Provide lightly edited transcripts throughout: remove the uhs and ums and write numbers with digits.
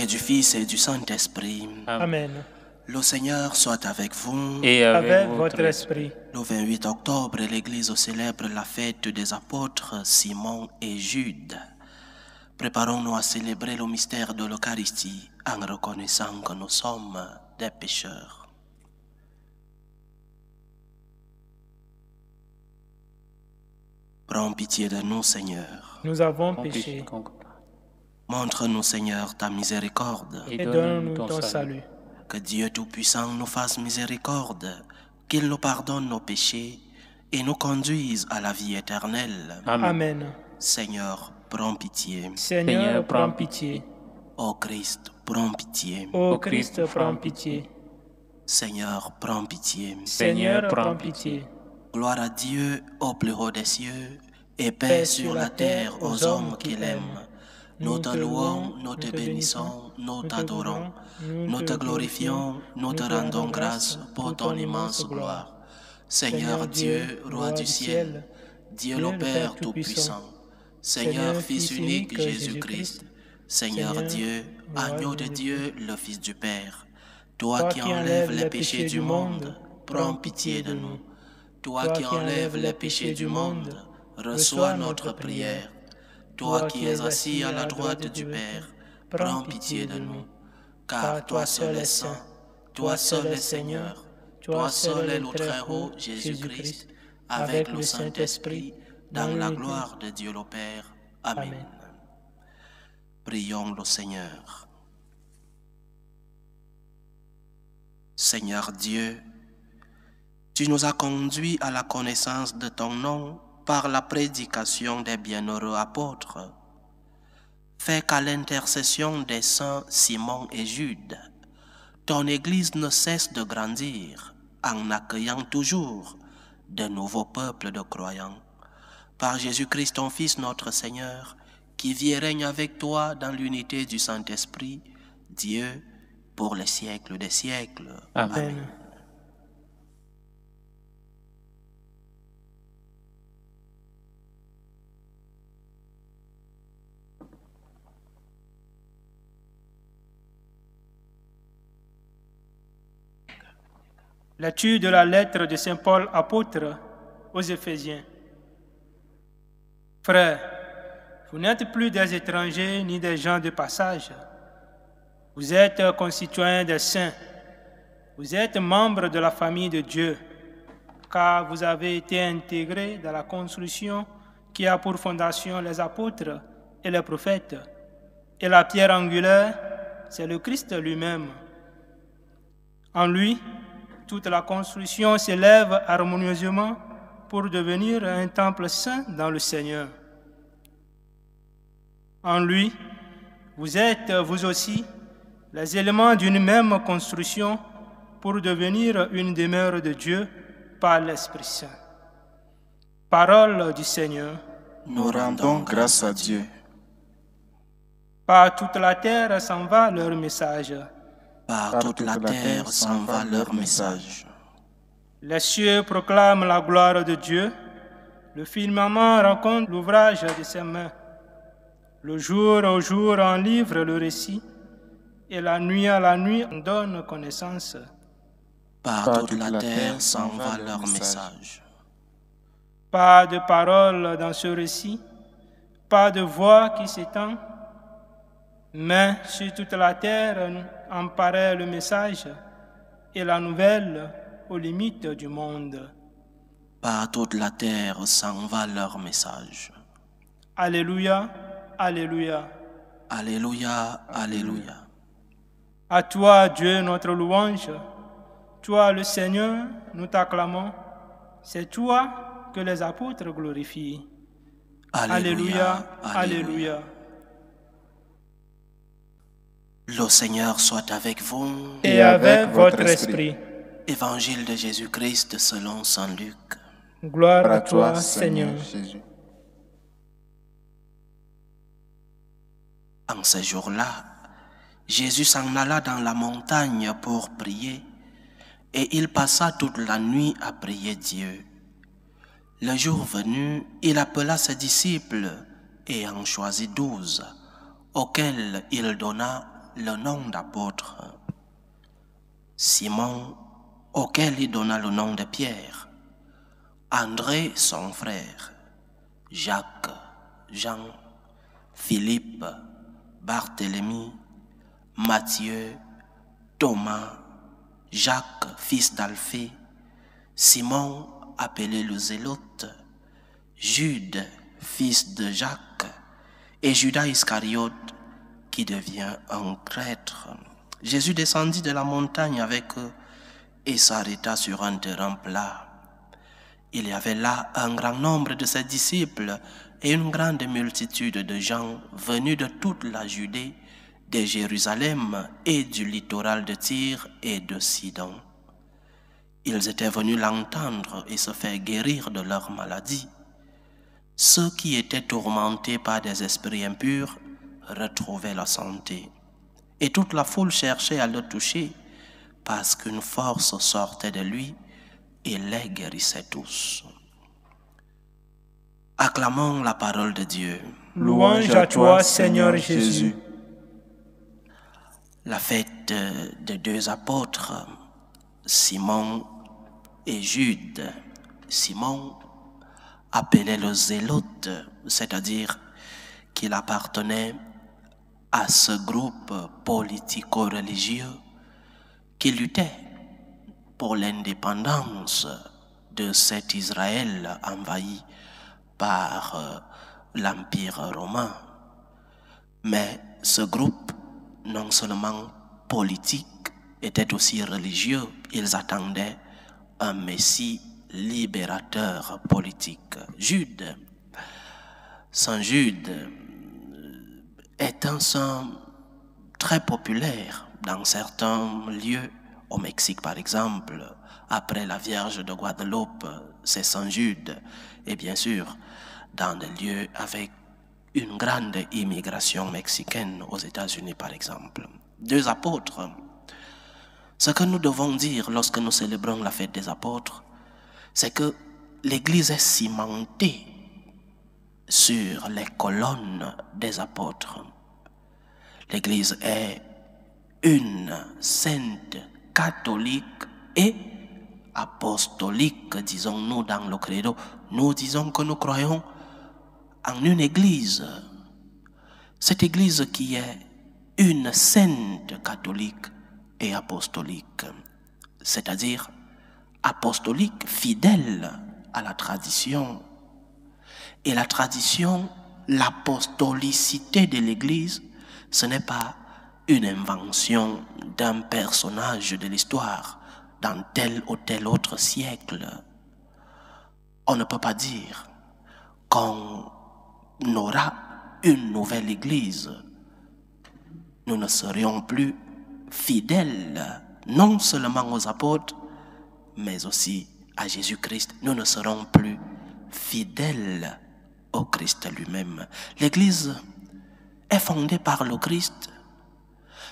du Fils et du Saint-Esprit. Amen. Le Seigneur soit avec vous. Et Avec votre esprit. Le 28 octobre, l'Église célèbre la fête des apôtres Simon et Jude. Préparons-nous à célébrer le mystère de l'Eucharistie en reconnaissant que nous sommes des pécheurs. Prends pitié de nous, Seigneur. Nous avons péché. Montre-nous, Seigneur, ta miséricorde. Et donne-nous ton salut. Que Dieu Tout-Puissant nous fasse miséricorde, qu'il nous pardonne nos péchés et nous conduise à la vie éternelle. Amen. Seigneur, prends pitié. Seigneur, prends pitié. Ô Christ, prends pitié. Ô Christ, prends pitié. Seigneur, prends pitié. Seigneur, prends pitié. Gloire à Dieu au plus haut des cieux et paix sur la terre aux hommes qu'il aime. Nous te louons, nous te bénissons, nous t'adorons, nous te glorifions, nous te rendons grâce pour ton immense gloire. Seigneur Dieu, Roi du ciel, Dieu le Père Tout-Puissant, Seigneur Fils unique Jésus-Christ, Seigneur Dieu, Agneau de Dieu, le Fils du Père, toi qui enlèves les péchés du monde, prends pitié de nous. Toi qui enlèves les péchés du monde, reçois notre prière. Toi qui es assis à la droite du Père, prends pitié de nous. Car toi seul es saint, toi seul es Seigneur, toi seul est le Très-Haut Jésus-Christ, avec le Saint-Esprit, dans la gloire de Dieu le Père. Amen. Prions le Seigneur. Seigneur Dieu, tu nous as conduits à la connaissance de ton nom par la prédication des bienheureux apôtres. Fais qu'à l'intercession des saints Simon et Jude, ton Église ne cesse de grandir en accueillant toujours de nouveaux peuples de croyants. Par Jésus-Christ, ton Fils, notre Seigneur, qui vit et règne avec toi dans l'unité du Saint-Esprit, Dieu, pour les siècles des siècles. Amen. Lecture de la lettre de Saint Paul apôtre aux Éphésiens. Frères, vous n'êtes plus des étrangers ni des gens de passage. Vous êtes concitoyens des saints. Vous êtes membres de la famille de Dieu, car vous avez été intégrés dans la construction qui a pour fondation les apôtres et les prophètes. Et la pierre angulaire, c'est le Christ lui-même. En lui, toute la construction s'élève harmonieusement pour devenir un temple saint dans le Seigneur. En lui, vous êtes, vous aussi, les éléments d'une même construction pour devenir une demeure de Dieu par l'Esprit Saint. Parole du Seigneur. Nous rendons grâce à Dieu. Par toute la terre s'en va leur message. Par toute la terre s'en va leur message. Les cieux proclament la gloire de Dieu. Le firmament raconte l'ouvrage de ses mains. Le jour au jour en livre le récit. Et la nuit à la nuit en donne connaissance. Par toute la terre s'en va leur message. Pas de parole dans ce récit. Pas de voix qui s'étend. Mais sur toute la terre en paraît le message et la nouvelle aux limites du monde. Par toute la terre s'en va leur message. Alléluia, Alléluia. Alléluia, Alléluia. À toi, Dieu, notre louange. Toi, le Seigneur, nous t'acclamons. C'est toi que les apôtres glorifient. Alléluia, Alléluia. Le Seigneur soit avec vous. Et avec votre esprit. Évangile de Jésus-Christ selon saint Luc. Gloire à toi, Seigneur Jésus. En ce jour-là, Jésus s'en alla dans la montagne pour prier, et il passa toute la nuit à prier Dieu. Le jour venu, il appela ses disciples et en choisit 12, auxquels il donna le nom d'apôtre. Simon, auquel il donna le nom de Pierre. André, son frère. Jacques, Jean, Philippe, Barthélemy, Matthieu, Thomas, Jacques, fils d'Alphée, Simon, appelé le Zélote, Jude, fils de Jacques, et Judas Iscariote, qui devient un traître. Jésus descendit de la montagne avec eux et s'arrêta sur un terrain plat. Il y avait là un grand nombre de ses disciples et une grande multitude de gens venus de toute la Judée, de Jérusalem et du littoral de Tyr et de Sidon. Ils étaient venus l'entendre et se faire guérir de leur maladie. Ceux qui étaient tourmentés par des esprits impurs retrouvaient la santé. Et toute la foule cherchait à le toucher parce qu'une force sortait de lui et les guérissait tous. Acclamons la parole de Dieu. Louange à toi, Seigneur Jésus. La fête de deux apôtres, Simon et Jude. Simon, appelé le Zélote, c'est-à-dire qu'il appartenait à ce groupe politico-religieux qui luttait pour l'indépendance de cet Israël envahi par l'Empire romain. Mais ce groupe, non seulement politique, était aussi religieux. Ils attendaient un Messie libérateur politique. Jude, Saint Jude, est un saint très populaire dans certains lieux. Au Mexique, par exemple, après la Vierge de Guadeloupe, c'est Saint Jude. Et bien sûr, dans des lieux avec une grande immigration mexicaine, aux États-Unis, par exemple. Deux apôtres. Ce que nous devons dire lorsque nous célébrons la fête des apôtres, c'est que l'Église est cimentée sur les colonnes des apôtres. L'Église est une sainte catholique et apostolique, disons-nous dans le credo. Nous disons que nous croyons en une Église. Cette Église qui est une sainte catholique et apostolique, c'est-à-dire apostolique, fidèle à la tradition. Et la tradition, l'apostolicité de l'Église, ce n'est pas une invention d'un personnage de l'histoire dans tel ou tel autre siècle. On ne peut pas dire qu'on aura une nouvelle Église. Nous ne serions plus fidèles non seulement aux apôtres, mais aussi à Jésus-Christ. Nous ne serons plus fidèles au Christ lui-même. L'Église est fondée par le Christ,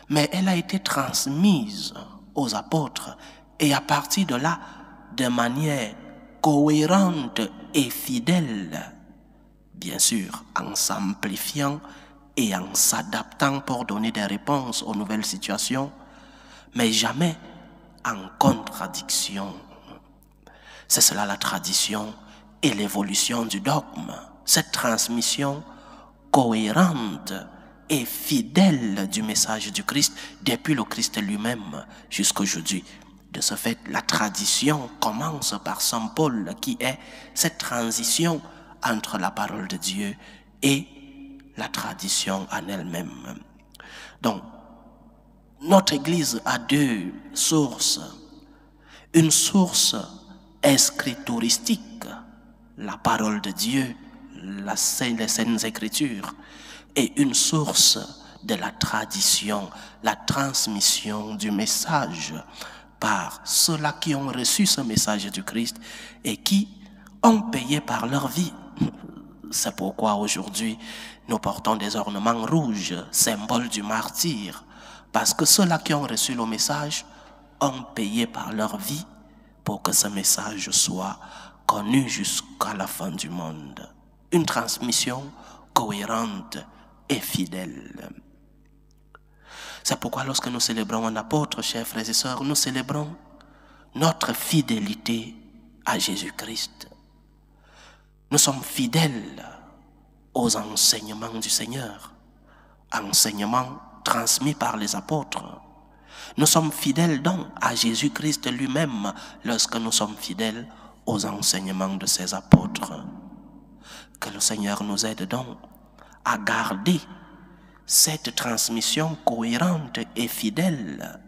mais elle a été transmise aux apôtres et à partir de là, de manière cohérente et fidèle, bien sûr en s'amplifiant et en s'adaptant pour donner des réponses aux nouvelles situations, mais jamais en contradiction. C'est cela la tradition et l'évolution du dogme, cette transmission cohérente et fidèle du message du Christ depuis le Christ lui-même jusqu'aujourd'hui. De ce fait, la tradition commence par Saint Paul qui est cette transition entre la parole de Dieu et la tradition en elle-même. Donc, notre Église a deux sources. Une source écrituristique, la parole de Dieu, les Saintes Écritures, et une source de la tradition, la transmission du message par ceux-là qui ont reçu ce message du Christ et qui ont payé par leur vie. C'est pourquoi aujourd'hui nous portons des ornements rouges, symbole du martyr, parce que ceux-là qui ont reçu le message ont payé par leur vie pour que ce message soit connu jusqu'à la fin du monde. Une transmission cohérente et fidèle. C'est pourquoi lorsque nous célébrons un apôtre, chers frères et sœurs, nous célébrons notre fidélité à Jésus-Christ. Nous sommes fidèles aux enseignements du Seigneur, enseignements transmis par les apôtres. Nous sommes fidèles donc à Jésus-Christ lui-même lorsque nous sommes fidèles aux enseignements de ses apôtres. Que le Seigneur nous aide donc à garder cette transmission cohérente et fidèle.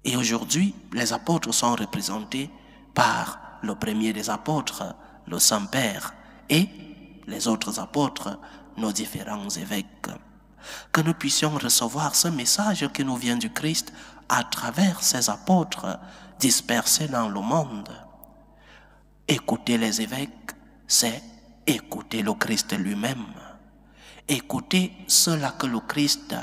Et aujourd'hui, les apôtres sont représentés par le premier des apôtres, le Saint-Père, et les autres apôtres, nos différents évêques. Que nous puissions recevoir ce message qui nous vient du Christ à travers ces apôtres dispersés dans le monde. Écouter les évêques, c'est écouter le Christ lui-même. Écouter cela que le Christ,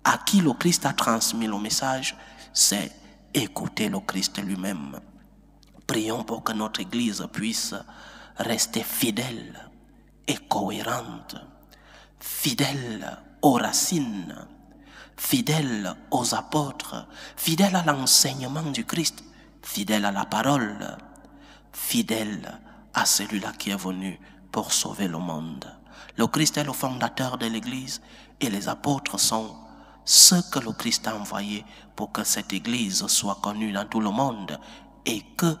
à qui le Christ a transmis le message, c'est écouter le Christ lui-même. Prions pour que notre Église puisse rester fidèle et cohérente, fidèle aux racines, fidèle aux apôtres, fidèle à l'enseignement du Christ, fidèle à la parole, fidèle à celui-là qui est venu pour sauver le monde. Le Christ est le fondateur de l'Église et les apôtres sont ceux que le Christ a envoyés pour que cette Église soit connue dans tout le monde et que,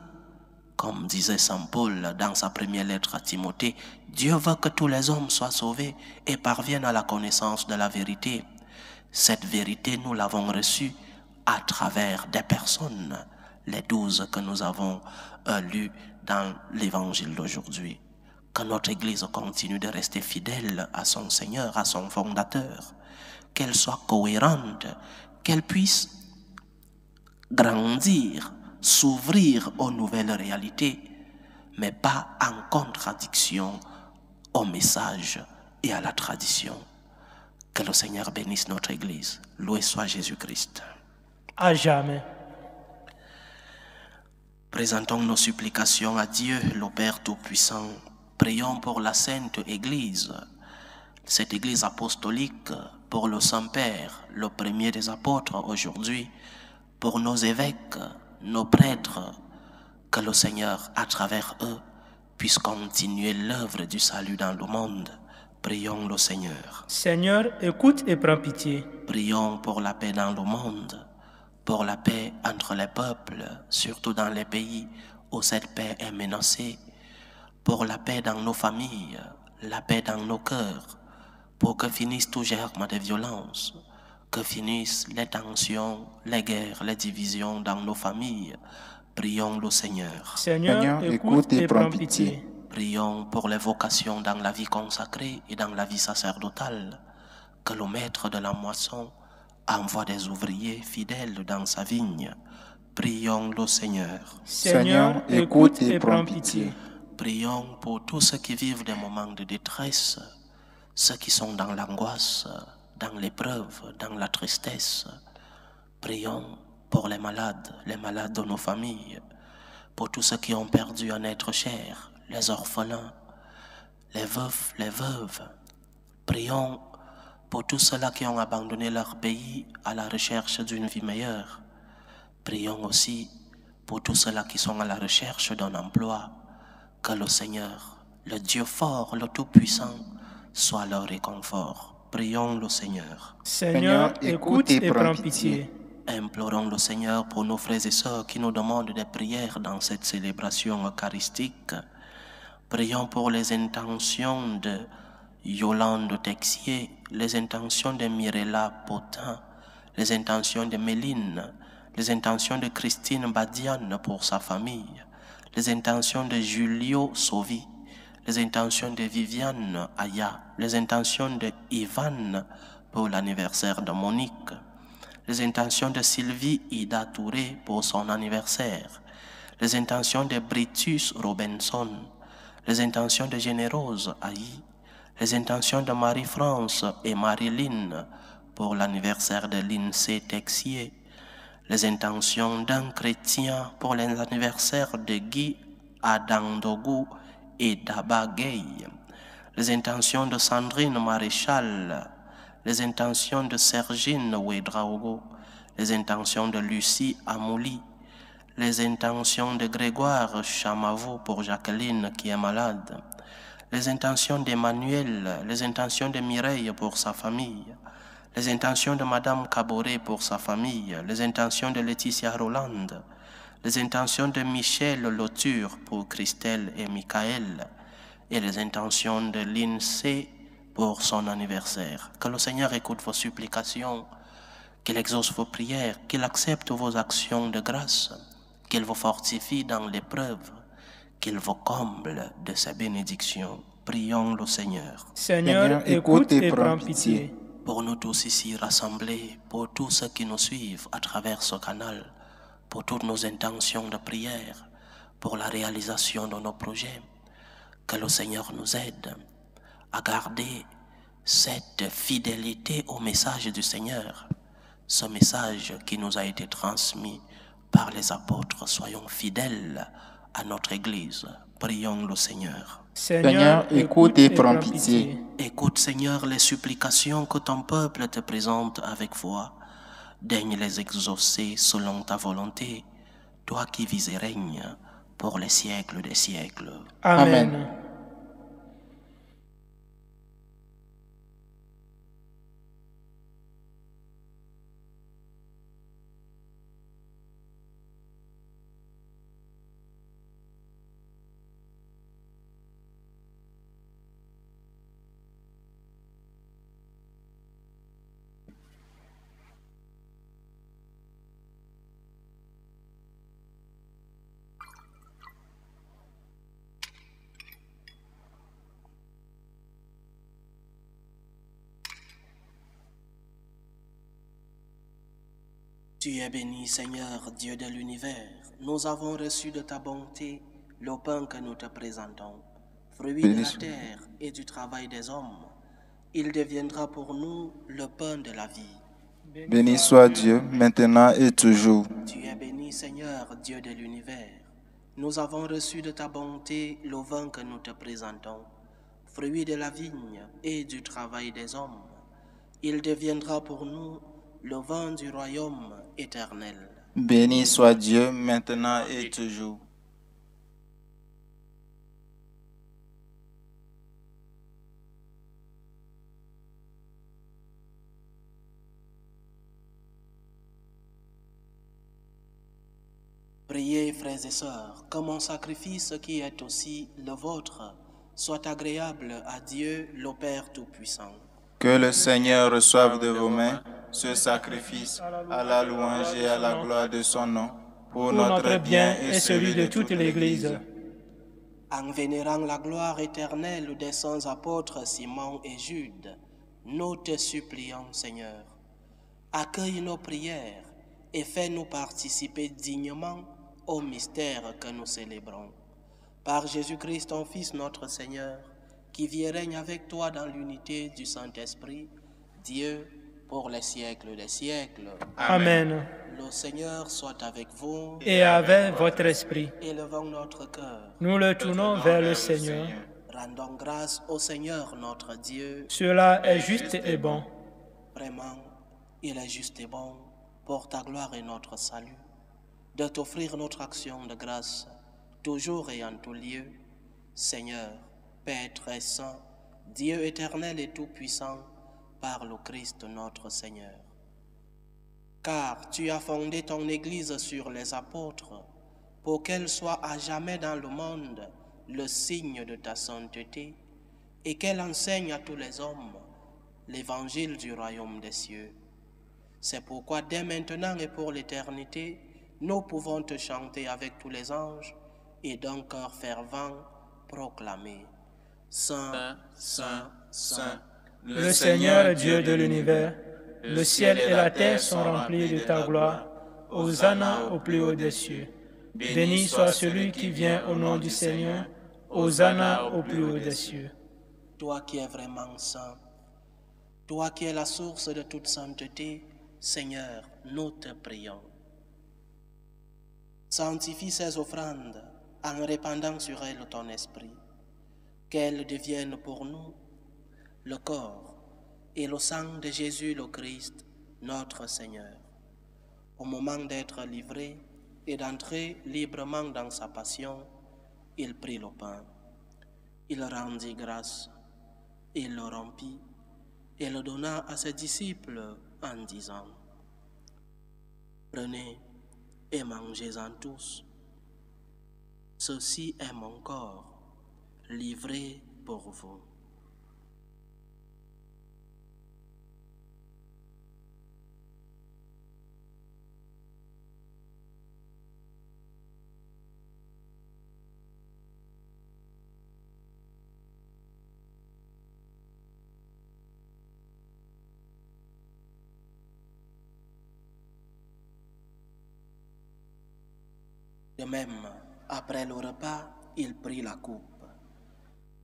comme disait Saint Paul dans sa première lettre à Timothée, Dieu veut que tous les hommes soient sauvés et parviennent à la connaissance de la vérité. Cette vérité, nous l'avons reçue à travers des personnes, les 12 que nous avons lus dans l'évangile d'aujourd'hui. Que notre Église continue de rester fidèle à son Seigneur, à son fondateur, qu'elle soit cohérente, qu'elle puisse grandir, s'ouvrir aux nouvelles réalités, mais pas en contradiction au message et à la tradition. Que le Seigneur bénisse notre Église. Loué soit Jésus-Christ. À jamais. Présentons nos supplications à Dieu, le Père Tout-Puissant. Prions pour la Sainte Église, cette Église apostolique, pour le Saint-Père, le premier des apôtres aujourd'hui, pour nos évêques, nos prêtres, que le Seigneur, à travers eux, puisse continuer l'œuvre du salut dans le monde. Prions le Seigneur. Seigneur, écoute et prends pitié. Prions pour la paix dans le monde, pour la paix entre les peuples, surtout dans les pays où cette paix est menacée, pour la paix dans nos familles, la paix dans nos cœurs, pour que finisse tout germe de violence, que finissent les tensions, les guerres, les divisions dans nos familles. Prions le Seigneur. Seigneur, écoute et prends pitié. Prions pour les vocations dans la vie consacrée et dans la vie sacerdotale, que le maître de la moisson envoie des ouvriers fidèles dans sa vigne. Prions le Seigneur. Seigneur, écoute et prends pitié. Prions pour tous ceux qui vivent des moments de détresse, ceux qui sont dans l'angoisse, dans l'épreuve, dans la tristesse. Prions pour les malades de nos familles, pour tous ceux qui ont perdu un être cher, les orphelins, les veufs, les veuves. Prions pour tous ceux-là qui ont abandonné leur pays à la recherche d'une vie meilleure. Prions aussi pour tous ceux-là qui sont à la recherche d'un emploi. Que le Seigneur, le Dieu fort, le Tout-Puissant, soit leur réconfort. Prions le Seigneur. Seigneur, écoute et prends pitié. Implorons le Seigneur pour nos frères et sœurs qui nous demandent des prières dans cette célébration eucharistique. Prions pour les intentions de Yolande Texier, les intentions de Mirella Potin, les intentions de Méline, les intentions de Christine Badiane pour sa famille, les intentions de Julio Sauvi, les intentions de Viviane Aya, les intentions de Ivan pour l'anniversaire de Monique, les intentions de Sylvie Ida Touré pour son anniversaire, les intentions de Britus Robinson, les intentions de Générose Aïe, les intentions de Marie-France et Marie-Lynne pour l'anniversaire de Lindsay Texier, les intentions d'un chrétien pour les anniversaires de Guy Adandogu et d'Aba Gay, les intentions de Sandrine Maréchal, les intentions de Sergine Ouedraogo, les intentions de Lucie Amouli, les intentions de Grégoire Chamavo pour Jacqueline qui est malade, les intentions d'Emmanuel, les intentions de Mireille pour sa famille, les intentions de Madame Caboret pour sa famille, les intentions de Laetitia Roland, les intentions de Michel Loture pour Christelle et Michael, et les intentions de l'INSEE pour son anniversaire. Que le Seigneur écoute vos supplications, qu'il exauce vos prières, qu'il accepte vos actions de grâce, qu'il vous fortifie dans l'épreuve, qu'il vous comble de sa bénédiction. Prions le Seigneur. Seigneur, écoute et prends pitié. Pour nous tous ici rassemblés, pour tous ceux qui nous suivent à travers ce canal, pour toutes nos intentions de prière, pour la réalisation de nos projets, que le Seigneur nous aide à garder cette fidélité au message du Seigneur, ce message qui nous a été transmis par les apôtres. Soyons fidèles à notre Église. Prions le Seigneur. Seigneur, écoute et prends pitié. Écoute, Seigneur, les supplications que ton peuple te présente avec foi. Daigne les exaucer selon ta volonté, toi qui vis et règnes pour les siècles des siècles. Amen. Tu es béni, Seigneur, Dieu de l'univers. Nous avons reçu de ta bonté le pain que nous te présentons, fruit de la terre et du travail des hommes. Il deviendra pour nous le pain de la vie. Béni soit Dieu, maintenant et toujours. Tu es béni, Seigneur, Dieu de l'univers. Nous avons reçu de ta bonté le vin que nous te présentons, fruit de la vigne et du travail des hommes. Il deviendra pour nous le vin du royaume éternel. Béni soit Dieu, maintenant et toujours. Priez, frères et sœurs, que mon sacrifice qui est aussi le vôtre soit agréable à Dieu, le Père Tout-Puissant. Que le Seigneur reçoive de vos mains ce sacrifice à la louange et à la gloire de son nom, pour notre bien et celui de toute l'Église. En vénérant la gloire éternelle des saints apôtres Simon et Jude, nous te supplions, Seigneur, accueille nos prières et fais-nous participer dignement au mystère que nous célébrons. Par Jésus-Christ, ton Fils, notre Seigneur, qui vit et règne avec toi dans l'unité du Saint-Esprit, Dieu, pour les siècles des siècles. Amen. Le Seigneur soit avec vous. Et avec votre esprit. Élevons notre cœur. Nous le tournons vers le Seigneur. Rendons grâce au Seigneur notre Dieu. Cela est juste et bon. Vraiment, il est juste et bon, pour ta gloire et notre salut, de t'offrir notre action de grâce, toujours et en tout lieu, Seigneur, Père très saint, Dieu éternel et tout-puissant, par le Christ notre Seigneur. Car tu as fondé ton Église sur les apôtres, pour qu'elle soit à jamais dans le monde le signe de ta sainteté, et qu'elle enseigne à tous les hommes l'évangile du royaume des cieux. C'est pourquoi dès maintenant et pour l'éternité, nous pouvons te chanter avec tous les anges et d'un cœur fervent proclamer: Saint, Saint, Saint, le Seigneur Dieu de l'univers, le ciel et la terre sont remplis de ta gloire. Hosanna au plus haut des cieux. Béni soit celui qui vient au nom du Seigneur. Hosanna au plus haut des cieux. Toi qui es vraiment saint, toi qui es la source de toute sainteté, Seigneur, nous te prions. Sanctifie ces offrandes en répandant sur elles ton esprit, qu'elles deviennent pour nous le corps et le sang de Jésus le Christ, notre Seigneur. Au moment d'être livré et d'entrer librement dans sa passion, il prit le pain. Il rendit grâce, il le rompit et le donna à ses disciples en disant: Prenez et mangez-en tous. Ceci est mon corps, livré pour vous. De même, après le repas, il prit la coupe.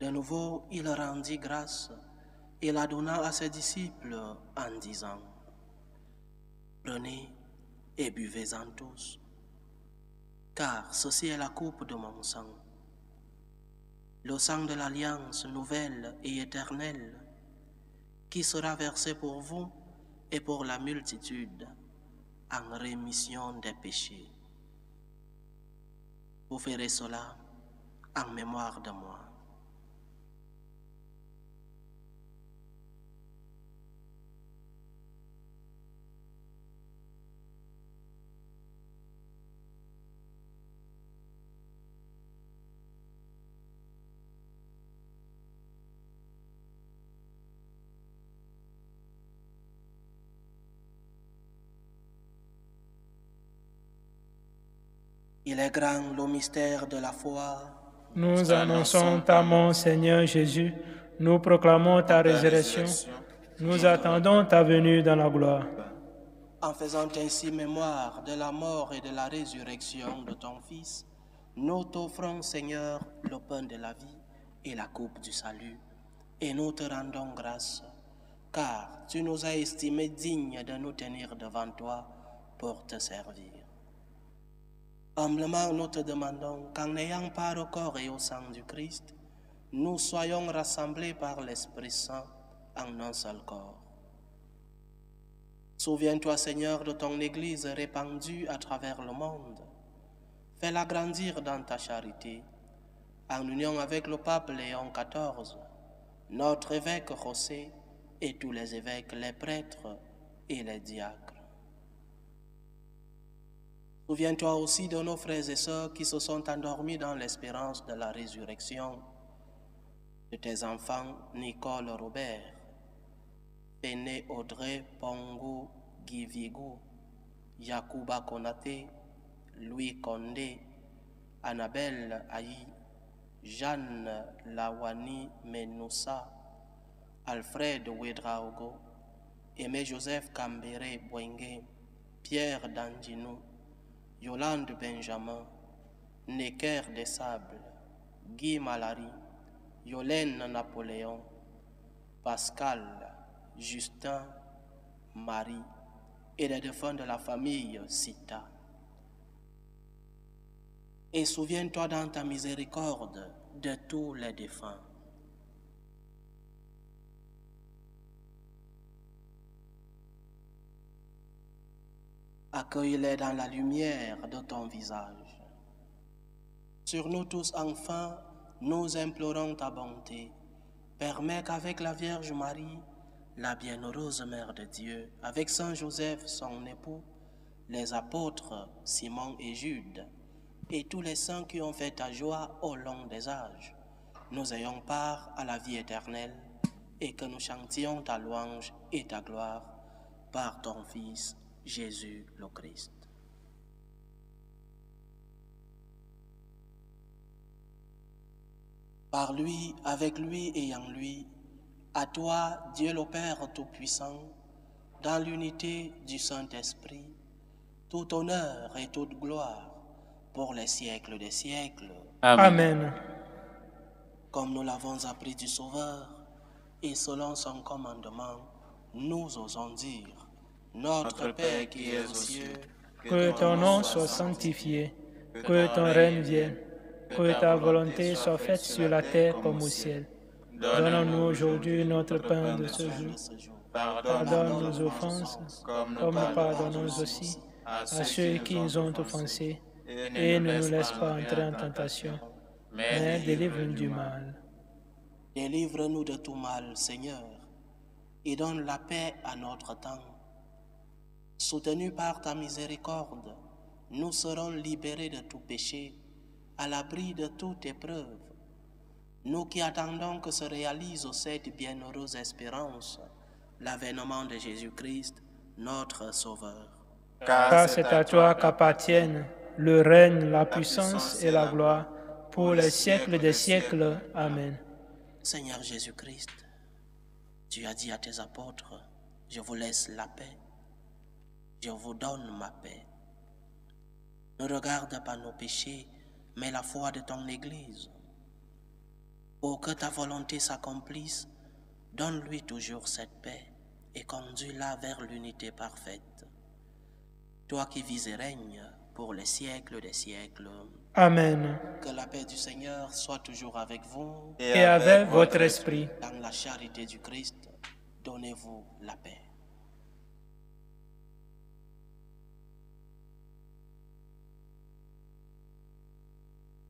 De nouveau, il rendit grâce et la donna à ses disciples en disant: Prenez et buvez-en tous, car ceci est la coupe de mon sang, le sang de l'alliance nouvelle et éternelle, qui sera versé pour vous et pour la multitude en rémission des péchés. Vous ferez cela en mémoire de moi. Il est grand le mystère de la foi. Nous annonçons ta mort, Seigneur Jésus. Nous proclamons ta résurrection. Nous attendons ta venue dans la gloire. En faisant ainsi mémoire de la mort et de la résurrection de ton Fils, nous t'offrons, Seigneur, le pain de la vie et la coupe du salut, et nous te rendons grâce, car tu nous as estimés dignes de nous tenir devant toi pour te servir. Humblement, nous te demandons qu'en ayant part au corps et au sang du Christ, nous soyons rassemblés par l'Esprit Saint en un seul corps. Souviens-toi, Seigneur, de ton Église répandue à travers le monde. Fais-la grandir dans ta charité, en union avec le pape Léon XIV, notre évêque José et tous les évêques, les prêtres et les diacres. Souviens-toi aussi de nos frères et sœurs qui se sont endormis dans l'espérance de la résurrection, de tes enfants Nicole Robert, Péné Audrey Pongo Guivigo, Yacouba Konaté, Louis Condé, Annabelle Aïe, Jeanne Lawani Menoussa, Alfred Ouedraogo, Aimé Joseph Kambere Boingue, Pierre Dandinou, Yolande Benjamin, Necker des Sables, Guy Malary, Yolène Napoléon, Pascal, Justin, Marie et les défunts de la famille Sita. Et souviens-toi dans ta miséricorde de tous les défunts. Accueille-les dans la lumière de ton visage. Sur nous tous, enfin, nous implorons ta bonté. Permets qu'avec la Vierge Marie, la bienheureuse Mère de Dieu, avec Saint Joseph, son époux, les apôtres Simon et Jude, et tous les saints qui ont fait ta joie au long des âges, nous ayons part à la vie éternelle et que nous chantions ta louange et ta gloire par ton Fils, Jésus le Christ. Par lui, avec lui et en lui, à toi, Dieu le Père Tout-Puissant, dans l'unité du Saint-Esprit, tout honneur et toute gloire pour les siècles des siècles. Amen. Comme nous l'avons appris du Sauveur, et selon son commandement, nous osons dire: Notre Père qui es aux cieux, que ton nom soit sanctifié, que ton règne vienne, que ta volonté soit faite sur la terre comme au ciel. Donne-nous aujourd'hui notre pain de ce jour. Pardonne nos offenses, comme nous pardonnons aussi à ceux qui nous ont offensés, et ne nous laisse pas entrer en tentation, mais délivre-nous du mal. Délivre-nous de tout mal, Seigneur, et donne la paix à notre temps. Soutenus par ta miséricorde, nous serons libérés de tout péché, à l'abri de toute épreuve. Nous qui attendons que se réalise cette bienheureuse espérance, l'avènement de Jésus-Christ, notre Sauveur. Car c'est à toi qu'appartiennent le règne, la puissance et la gloire, pour les siècles des siècles. Amen. Seigneur Jésus-Christ, tu as dit à tes apôtres, je vous laisse la paix, je vous donne ma paix. Ne regarde pas nos péchés, mais la foi de ton Église. Pour que ta volonté s'accomplisse, donne-lui toujours cette paix et conduis-la vers l'unité parfaite. Toi qui vis et règnes pour les siècles des siècles. Amen. Que la paix du Seigneur soit toujours avec vous Et avec votre esprit. Dans la charité du Christ, donnez-vous la paix.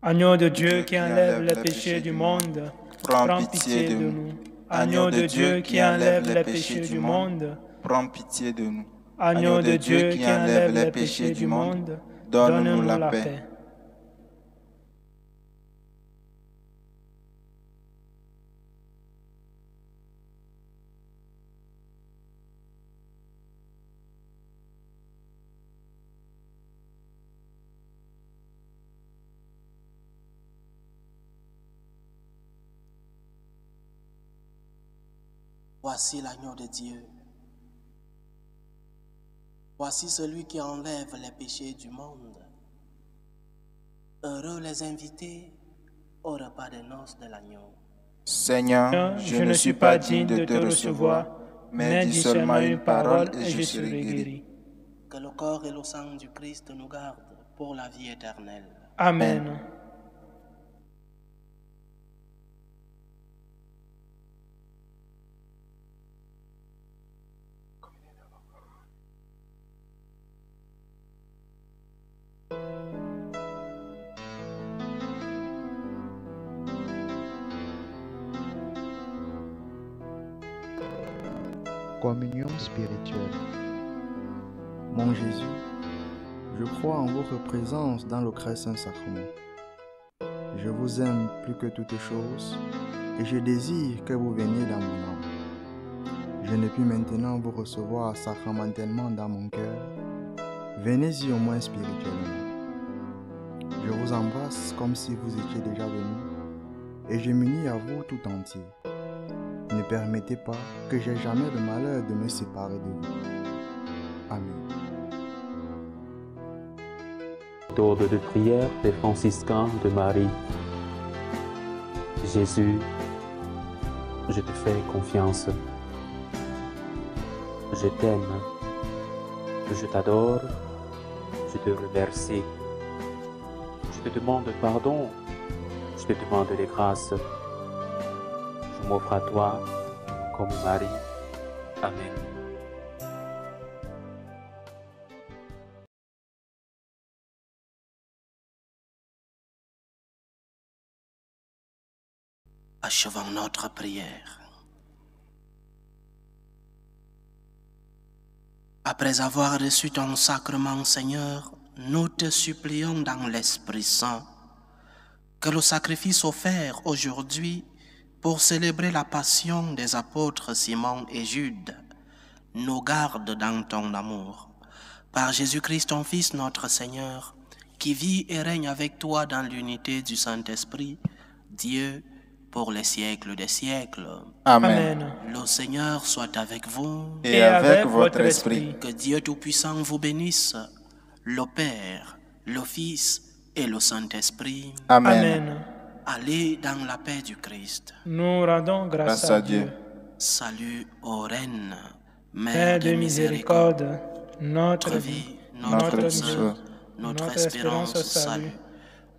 Agneau de Dieu qui enlève les péchés du monde, prends pitié de nous. Agneau de Dieu qui enlève les péchés du monde, prends pitié de nous. Agneau de Dieu qui enlève les péchés du monde, donne-nous la paix. Voici l'agneau de Dieu. Voici celui qui enlève les péchés du monde. Heureux les invités au repas des noces de l'agneau. Seigneur, je ne suis pas digne de te recevoir, mais dis seulement une parole et je serai guéri. Que le corps et le sang du Christ nous gardent pour la vie éternelle. Amen. Communion spirituelle. Mon Jésus, je crois en votre présence dans le très saint sacrement. Je vous aime plus que toutes choses et je désire que vous veniez dans mon âme. Je ne puis maintenant vous recevoir sacramentellement dans mon cœur. Venez-y au moins spirituellement. Je vous embrasse comme si vous étiez déjà venu et je m'unis à vous tout entier. Ne permettez pas que j'aie jamais le malheur de me séparer de vous. Amen. Méthode de prière des franciscains de Marie. Jésus, je te fais confiance. Je t'aime. Je t'adore. Je te remercie. Je te demande pardon. Je te demande les grâces. Je m'offre à toi comme Marie. Amen. Achevons notre prière. Après avoir reçu ton sacrement, Seigneur, nous te supplions dans l'Esprit Saint que le sacrifice offert aujourd'hui pour célébrer la passion des apôtres Simon et Jude nous garde dans ton amour. Par Jésus-Christ, ton Fils, notre Seigneur, qui vit et règne avec toi dans l'unité du Saint-Esprit, Dieu, pour les siècles des siècles. Amen. Le Seigneur soit avec vous Et avec votre esprit. Que Dieu Tout-Puissant vous bénisse, le Père, le Fils et le Saint-Esprit. Amen. Allez dans la paix du Christ. Nous rendons grâce à Dieu. Salut aux reines, Mère de miséricorde, notre vie, notre douceur, Dieu, notre espérance au salut.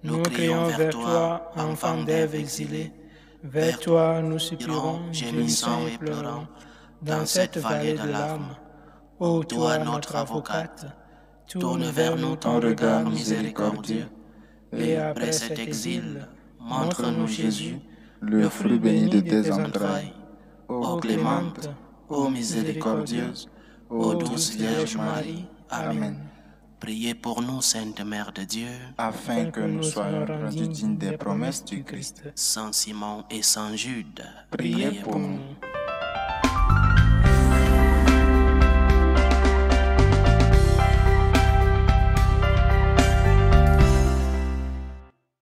Nous crions vers toi, enfant d'Ève exilée. Vers toi, nous soupirons, gémissons et pleurons. dans cette vallée de larmes. Ô toi, notre avocate, tourne vers nous ton regard miséricordieux, et après cet exil, montre-nous Jésus, le fruit béni de tes entrailles. Ô clémente, ô miséricordieuse, ô douce Vierge Marie. Amen. Priez pour nous, Sainte Mère de Dieu, afin que nous soyons rendus dignes des promesses du Christ. Saint Simon et Saint Jude, Priez pour nous.